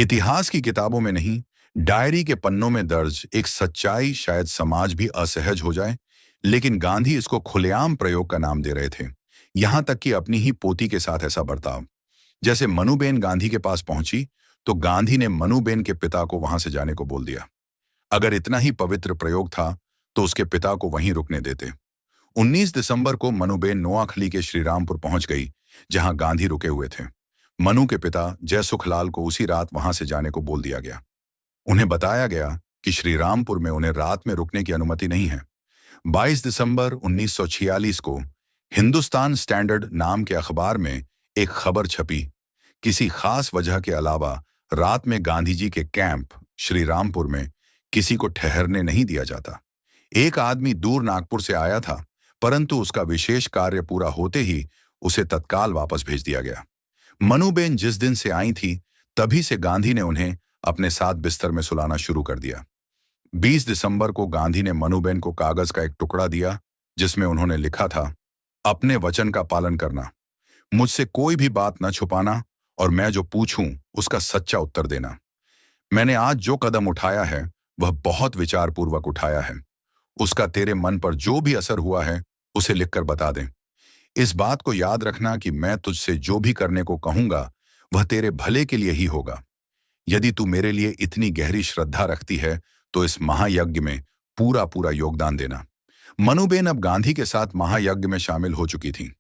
इतिहास की किताबों में नहीं, डायरी के पन्नों में दर्ज एक सच्चाई शायद समाज भी असहज हो जाए, लेकिन गांधी इसको खुलेआम प्रयोग का नाम दे रहे थे। यहां तक कि अपनी ही पोती के साथ ऐसा बर्ताव। जैसे मनुबेन गांधी के पास पहुंची, तो गांधी ने मनुबेन के पिता को वहां से जाने को बोल दिया। अगर इतना ही पवित्र प्रयोग था, तो उसके पिता को वहीं रुकने देते। 19 दिसंबर को मनुबेन नोआखली के श्रीरामपुर पहुंच गई, जहां गांधी रुके हुए थे। मनु के पिता जयसुखलाल को उसी रात वहां से जाने को बोल दिया गया। उन्हें बताया गया कि श्रीरामपुर में उन्हें रात में रुकने की अनुमति नहीं है। 22 दिसंबर 1946 को हिंदुस्तान स्टैंडर्ड नाम के अखबार में एक खबर छपी। किसी खास वजह के अलावा रात में गांधी जी के कैंप श्रीरामपुर में किसी को ठहरने नहीं दिया जाता। एक आदमी दूर नागपुर से आया था, परंतु उसका विशेष कार्य पूरा होते ही उसे तत्काल वापस भेज दिया गया। मनुबेन जिस दिन से आई थी, तभी से गांधी ने उन्हें अपने साथ बिस्तर में सुलाना शुरू कर दिया। 20 दिसंबर को गांधी ने मनुबेन को कागज का एक टुकड़ा दिया, जिसमें उन्होंने लिखा था, अपने वचन का पालन करना, मुझसे कोई भी बात न छुपाना और मैं जो पूछूं उसका सच्चा उत्तर देना। मैंने आज जो कदम उठाया है वह बहुत विचारपूर्वक उठाया है। उसका तेरे मन पर जो भी असर हुआ है उसे लिखकर बता दें। इस बात को याद रखना कि मैं तुझसे जो भी करने को कहूंगा वह तेरे भले के लिए ही होगा। यदि तू मेरे लिए इतनी गहरी श्रद्धा रखती है तो इस महायज्ञ में पूरा पूरा योगदान देना। मनुबेन अब गांधी के साथ महायज्ञ में शामिल हो चुकी थी।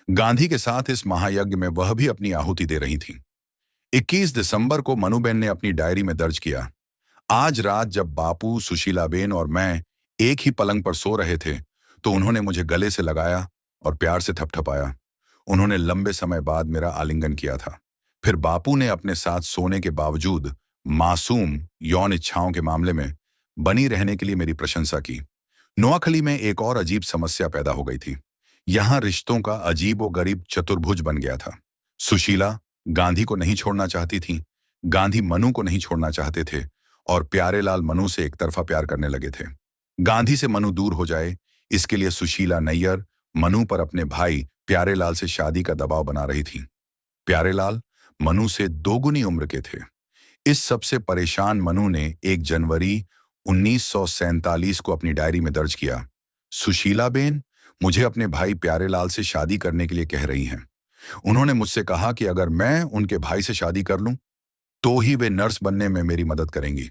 गांधी के साथ इस महायज्ञ में वह भी अपनी आहुति दे रही थी। 21 दिसंबर को मनुबेन ने अपनी डायरी में दर्ज किया, आज रात जब बापू, सुशीलाबेन और मैं एक ही पलंग पर सो रहे थे, तो उन्होंने मुझे गले से लगाया और प्यार से थपथपाया। उन्होंने लंबे समय बाद मेरा आलिंगन किया था। फिर बापू ने अपने साथ सोने के बावजूद मासूम यौन इच्छाओं के मामले में बनी रहने के लिए मेरी प्रशंसा की। नोआखली में एक और अजीब समस्या पैदा हो गई थी। यहां रिश्तों का अजीब व गरीब चतुर्भुज बन गया था। सुशीला गांधी को नहीं छोड़ना चाहती थी, गांधी मनु को नहीं छोड़ना चाहते थे और प्यारेलाल मनु से एक तरफा प्यार करने लगे थे। गांधी से मनु दूर हो जाए, इसके लिए सुशीला नैयर मनु पर अपने भाई प्यारेलाल से शादी का दबाव बना रही थी। प्यारेलाल मनु से दोगुनी उम्र के थे। इस सबसे परेशान मनु ने 1 जनवरी 1947 को अपनी डायरी में दर्ज किया, सुशीलाबेन मुझे अपने भाई प्यारेलाल से शादी करने के लिए कह रही हैं। उन्होंने मुझसे कहा कि अगर मैं उनके भाई से शादी कर लूं, तो ही वे नर्स बनने में मेरी मदद करेंगी।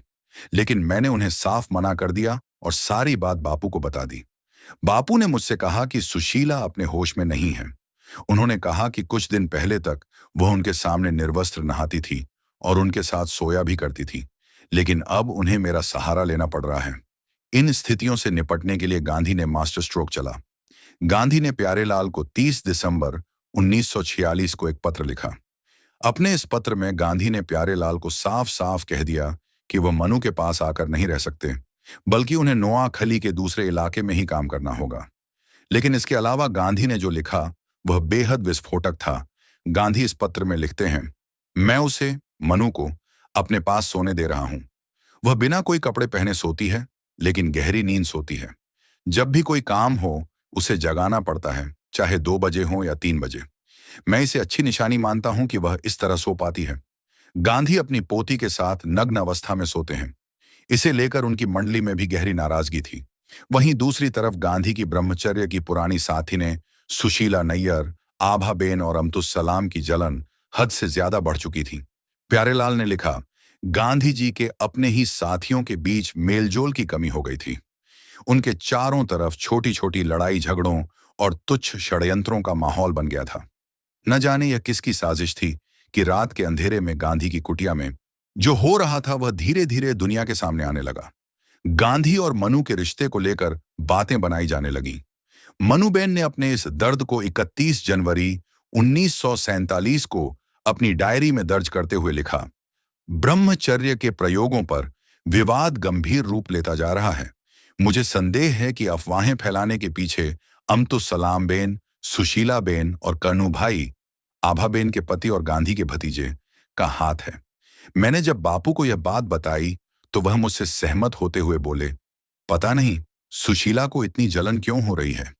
लेकिन मैंने उन्हें साफ मना कर दिया और सारी बात बापू को बता दी। बापू ने मुझसे कहा कि सुशीला अपने होश में नहीं है। उन्होंने कहा कि कुछ दिन पहले तक वह उनके सामने निर्वस्त्र नहाती थी और उनके साथ सोया भी करती थी, लेकिन अब उन्हें मेरा सहारा लेना पड़ रहा है। इन स्थितियों से निपटने के लिए गांधी ने मास्टर स्ट्रोक चला। गांधी ने प्यारेलाल को 30 दिसंबर 1946 को एक पत्र लिखा। अपने इस पत्र में गांधी ने प्यारेलाल को साफ साफ कह दिया कि वह मनु के पास आकर नहीं रह सकते, बल्कि उन्हें नोआखली के दूसरे इलाके में ही काम करना होगा। लेकिन इसके अलावा गांधी ने जो लिखा वह बेहद विस्फोटक था। गांधी इस पत्र में लिखते हैं, मैं उसे मनु को अपने पास सोने दे रहा हूं। वह बिना कोई कपड़े पहने सोती है, लेकिन गहरी नींद सोती है। जब भी कोई काम हो उसे जगाना पड़ता है, चाहे 2 बजे हो या 3 बजे। मैं इसे अच्छी निशानी मानता हूं कि वह इस तरह सो पाती है। गांधी अपनी पोती के साथ नग्न अवस्था में सोते हैं। इसे लेकर उनकी मंडली में भी गहरी नाराजगी थी। वहीं दूसरी तरफ गांधी की ब्रह्मचर्य की पुरानी साथी ने सुशीला नैयर, आभाबेन और अमतुस्सलाम की जलन हद से ज्यादा बढ़ चुकी थी। प्यारेलाल ने लिखा, गांधी जी के अपने ही साथियों के बीच मेलजोल की कमी हो गई थी। उनके चारों तरफ छोटी छोटी लड़ाई झगड़ों और तुच्छ षड्यंत्रों का माहौल बन गया था। न जाने यह किसकी साजिश थी कि रात के अंधेरे में गांधी की कुटिया में जो हो रहा था वह धीरे धीरे दुनिया के सामने आने लगा। गांधी और मनु के रिश्ते को लेकर बातें बनाई जाने लगीं। मनुबेन ने अपने इस दर्द को 31 जनवरी 1947 को अपनी डायरी में दर्ज करते हुए लिखा, ब्रह्मचर्य के प्रयोगों पर विवाद गंभीर रूप लेता जा रहा है। मुझे संदेह है कि अफवाहें फैलाने के पीछे अमतुस्सलाम बेन, सुशीला बेन और कन्नू भाई आभाबेन के पति और गांधी के भतीजे का हाथ है। मैंने जब बापू को यह बात बताई तो वह मुझसे सहमत होते हुए बोले, पता नहीं सुशीला को इतनी जलन क्यों हो रही है।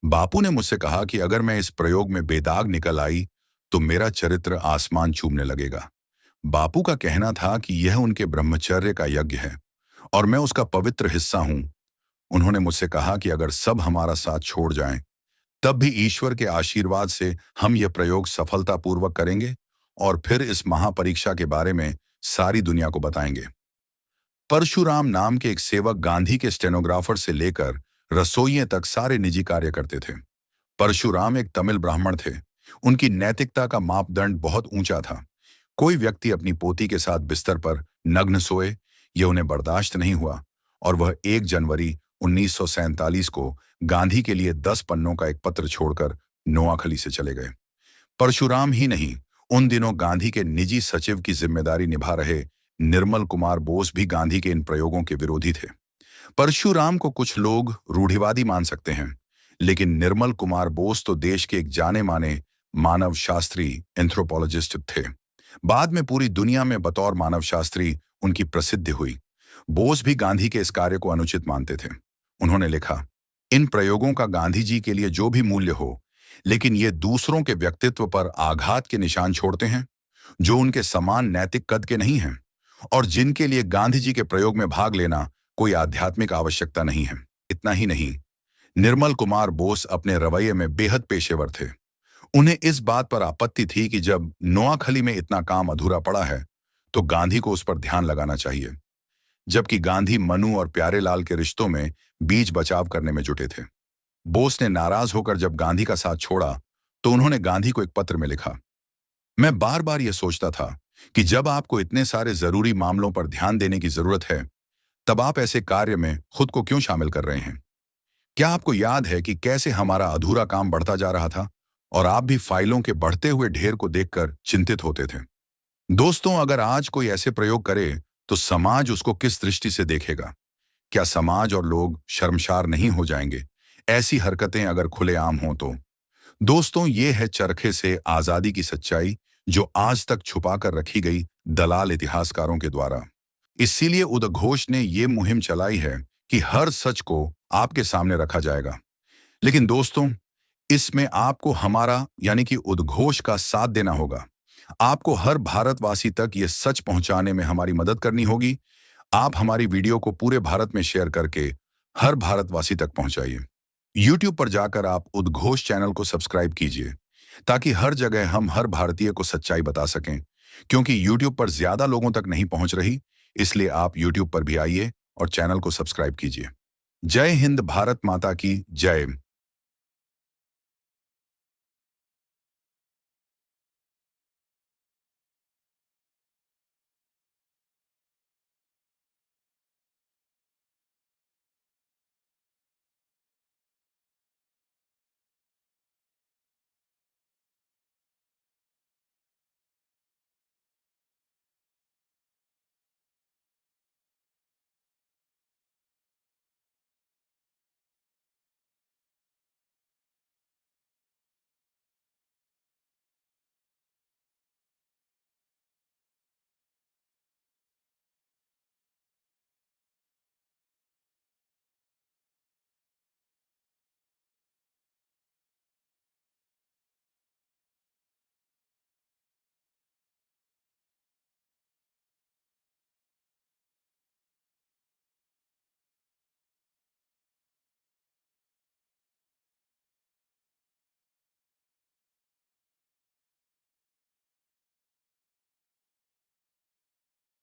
बापू ने मुझसे कहा कि अगर मैं इस प्रयोग में बेदाग निकल आई तो मेरा चरित्र आसमान चूमने लगेगा। बापू का कहना था कि यह उनके ब्रह्मचर्य का यज्ञ है और मैं उसका पवित्र हिस्सा हूं। उन्होंने मुझसे कहा कि अगर सब हमारा साथ छोड़ जाएं, तब भी ईश्वर के आशीर्वाद से हम यह प्रयोग सफलतापूर्वक करेंगे और फिर इस महापरीक्षा के बारे में सारी दुनिया को बताएंगे। परशुराम नाम के एक सेवक गांधी के स्टेनोग्राफर से लेकर रसोइये तक सारे निजी कार्य करते थे। परशुराम एक तमिल ब्राह्मण थे। उनकी नैतिकता का मापदंड बहुत ऊंचा था। कोई व्यक्ति अपनी पोती के साथ बिस्तर पर नग्न सोए, यह उन्हें बर्दाश्त नहीं हुआ और वह 1 जनवरी 1947 को गांधी के लिए 10 पन्नों का एक पत्र छोड़कर नोआखली से चले गए। परशुराम ही नहीं, उन दिनों गांधी के निजी सचिव की जिम्मेदारी निभा रहे निर्मल कुमार बोस भी गांधी के इन प्रयोगों के विरोधी थे। परशुराम को कुछ लोग रूढ़िवादी मान सकते हैं, लेकिन निर्मल कुमार बोस तो देश के एक जाने माने मानव शास्त्री एंथ्रोपोलॉजिस्ट थे। बाद में पूरी दुनिया में बतौर मानव शास्त्री उनकी प्रसिद्धि हुई। बोस भी गांधी के इस कार्य को अनुचित मानते थे। उन्होंने लिखा, इन प्रयोगों का गांधी जी के लिए जो भी मूल्य हो, लेकिन ये दूसरों के व्यक्तित्व पर आघात के निशान छोड़ते हैं, जो उनके समान नैतिक कद के नहीं हैं और जिनके लिए गांधी जी के प्रयोग में भाग लेना कोई आध्यात्मिक आवश्यकता नहीं है। इतना ही नहीं, निर्मल कुमार बोस अपने रवैये में बेहद पेशेवर थे। उन्हें इस बात पर आपत्ति थी कि जब नोआखली में इतना काम अधूरा पड़ा है, तो गांधी को उस पर ध्यान लगाना चाहिए, जबकि गांधी मनु और प्यारेलाल के रिश्तों में बीच बचाव करने में जुटे थे। बोस ने नाराज होकर जब गांधी का साथ छोड़ा, तो उन्होंने गांधी को एक पत्र में लिखा, मैं बार बार यह सोचता था कि जब आपको इतने सारे जरूरी मामलों पर ध्यान देने की जरूरत है, तब आप ऐसे कार्य में खुद को क्यों शामिल कर रहे हैं? क्या आपको याद है कि कैसे हमारा अधूरा काम बढ़ता जा रहा था और आप भी फाइलों के बढ़ते हुए ढेर को देखकर चिंतित होते थे? दोस्तों, अगर आज कोई ऐसे प्रयोग करे, तो समाज उसको किस दृष्टि से देखेगा? क्या समाज और लोग शर्मशार नहीं हो जाएंगे ऐसी हरकतें अगर खुलेआम हों तो? दोस्तों, ये है चरखे से आजादी की सच्चाई, जो आज तक छुपा कर रखी गई दलाल इतिहासकारों के द्वारा। इसीलिए उद्घोष ने ये मुहिम चलाई है कि हर सच को आपके सामने रखा जाएगा। लेकिन दोस्तों, इसमें आपको हमारा यानी कि उद्घोष का साथ देना होगा। आपको हर भारतवासी तक ये सच पहुंचाने में हमारी मदद करनी होगी। आप हमारी वीडियो को पूरे भारत में शेयर करके हर भारतवासी तक पहुंचाइए। YouTube पर जाकर आप उद्घोष चैनल को सब्सक्राइब कीजिए, ताकि हर जगह हम हर भारतीय को सच्चाई बता सकें। क्योंकि YouTube पर ज्यादा लोगों तक नहीं पहुंच रही, इसलिए आप YouTube पर भी आइए और चैनल को सब्सक्राइब कीजिए। जय हिंद, भारत माता की जय।